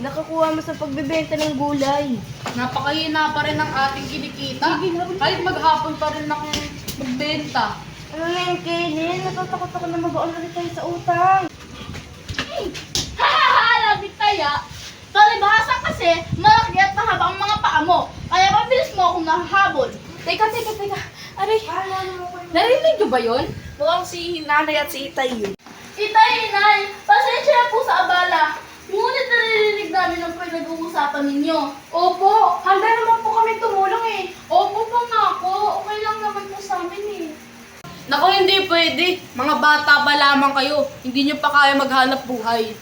nakakuha mo sa pagbebenta ng gulay? Napakahina pa rin ang ating kinikita. Kahit maghapon pa rin akong magbenta. Ano na yung Kaylin? Natatakot ako na mag-on ulit tayo sa utang. Labit taya. Palibhasa kasi, malaki at mahaba ang mga paa mo. Kaya mabilis mo akong nahahabol. Teka. Aray, narinig niyo ba yun? Mukhang si nanay at si itay yun. Itay, inay, pasensya na po sa abala. Ngunit naririnig namin ang pinag-uusapan ninyo. Opo, handa naman po kami tumulong eh. Opo po nga ako, okay lang naman po sa amin eh. Naku, hindi pwede. Mga bata pa lamang kayo. Hindi niyo pa kaya maghanap buhay.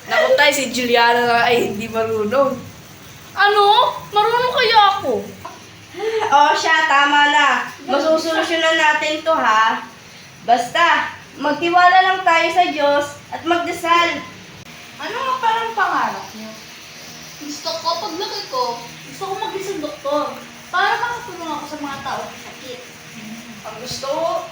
Naku tay, si Juliana na ay hindi marunong. Ano? Marunong kaya ako? Oo siya, tama na. Masusolusyonan natin to ha. Basta, magtiwala lang tayo sa Diyos at magdasal. Ano nga parang pangarap niyo? Gusto ko, paglaki ko, gusto ko mag-isang doktor. Para makatulong ako sa mga tao na sakit. Ang gusto ko,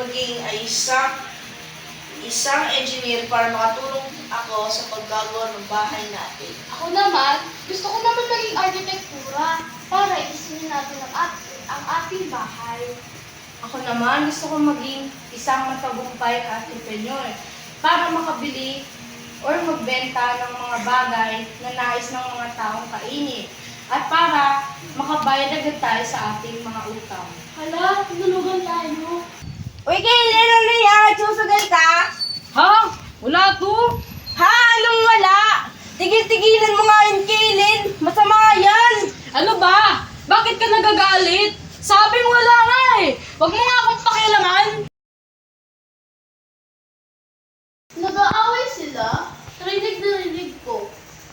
maging ay isang engineer para makatulong ako sa paggagawa ng bahay natin. Ako naman, gusto ko naman maging arkitektura para isin natin ang ating bahay. Ako naman, gusto ko maging isang matagumpay entrepreneur para makabili or magbenta ng mga bagay na nais ng mga taong kainin at para makabayad agad tayo sa ating mga utang. Hala, tinulugan tayo. Uy, Kaylin, ano yan? Susugal ka? Ha? Wala to? Ha? Anong wala? Tigil-tigilan mo nga yun, Kaylin. Masama yan. Ano ba? Bakit ka nagagalit? Sabi mo wala nga eh. Huwag mo nga akong pakialaman. Nag-aaway sila? Rinig na rinig ko.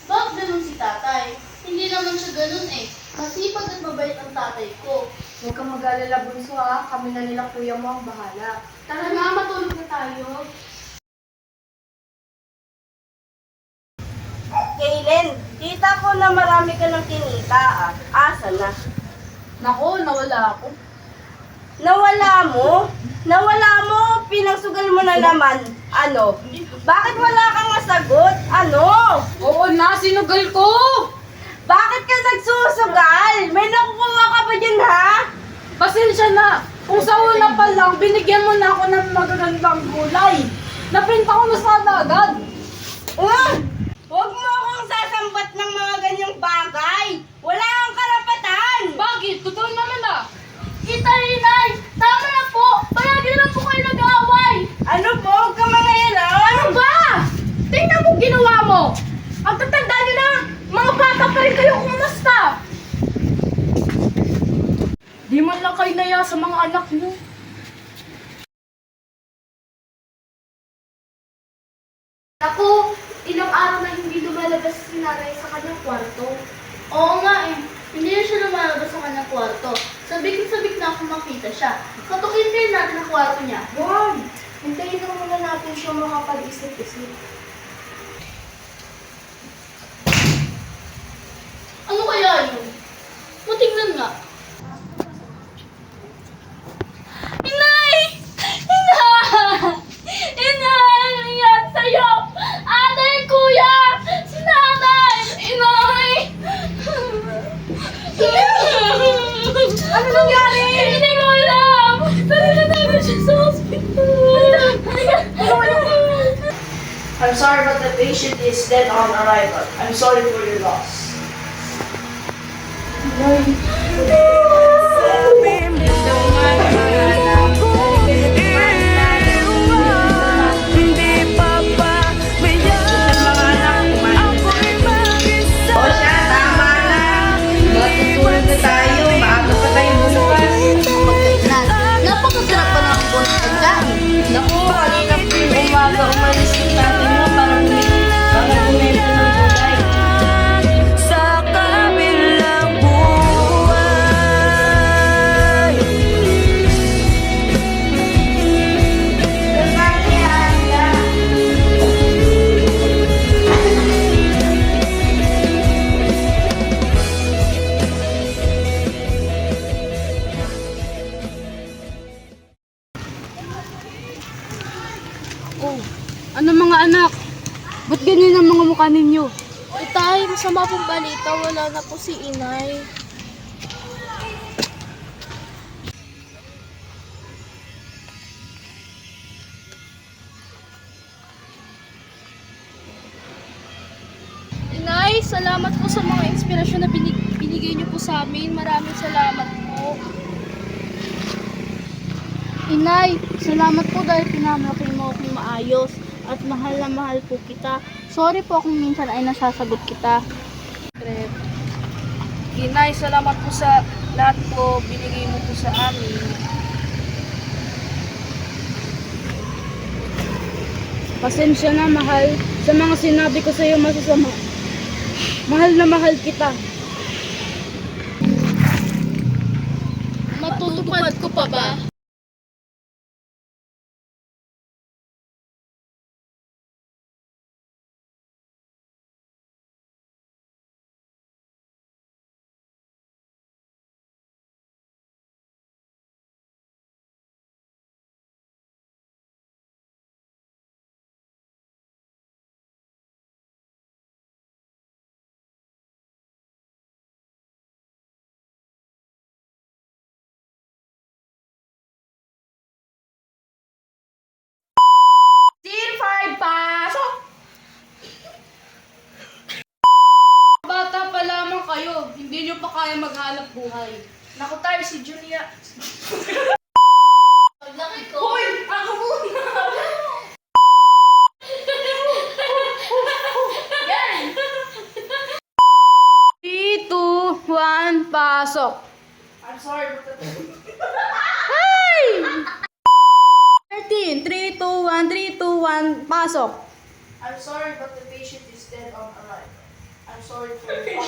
Bakit ganun si tatay? Hindi naman siya ganun eh. Masipag at mabait ang tatay ko. Huwag kang mag-alala, bunso ha. Kami na nila kuya mo ang bahala. Tara na, matulog na tayo. Kaylin, kita ko na marami ka ng kinita ah. Asa na? Nako, nawala ako. Nawala mo? Nawala mo? Pinangsugal mo na naman. Ano? Bakit wala kang masagot? Ano? Oo na, sinugal ko! Bakit ka nagsusugal? May nakukuha ka ba dyan ha? Pasensya na. Kung sa una pa lang, binigyan mo na ako ng magagandang gulay. Naprinta ko na sana agad. Huwag mo akong sasambat ng mga ganyang bagay. Wala kang karapatan. Bakit? Totoo naman ah. Itay, inay! Tama na po! Palagi naman po kayo nag-aaway! Ano po? Huwag ka manahiraw. Ano ba? Tingnan mo ginawa mo. Ang tatanda nyo na. Mga bata pa rin kayo. Kumusta? Di man lang kayo naya sa mga anak nyo. Ako, ilang araw na hindi lumalabas si nanay sa kanyang kwarto. Oo nga eh. Hindi na siya lumalabas sa kanyang kwarto. Sabik na ako makita siya. Katukin din natin ang kwarto niya. Huwag. Hintayin lang muna natin siya makapag-isip-isip. Ano kaya yun? Matingnan nga. Inay! Inay! Inay! Ano nangyari sa'yo? Ate, kuya! Si nanay! Inay! Ano nangyari? Hindi ko alam! Dali na namin siya sa hospital! I'm sorry, but the patient is dead on arrival. I'm sorry for your loss. O siya, tama na. Matutulog na tayo. Maaga pa tayo bukas. Napakasarap pa ng buwan ng pagkain. Naku, kanina po yung umaga umalis yung tatay mo para bumenta ng gulay. Sa kabilang buwan masasama pong balita, wala na po si inay. Inay, salamat po sa mga inspirasyon na binigay niyo po sa amin. Maraming salamat po. Inay, salamat po dahil pinamlaki mo akong maayos at mahal na mahal po kita. Sorry po kung minsan ay nasasagot kita. Inay, salamat po sa lahat po binigay mo po sa amin. Pasensya na, mahal, sa mga sinabi ko sa iyo masasama. Mahal na mahal kita. Matutupad ko pa ba? Scene 5, pasok! Bata pa lamang kayo, hindi nyo pa kaya maghanap buhay. Naku tayo, si Julia. Paglaki ko. Hoy! Ako muna! Yan! 3, 2, 1, pasok! I'm sorry, but... Hey! 13, 3, 2, 1, 3, 2, 1, pasok! I'm sorry, but the patient is dead on arrival. I'm sorry for your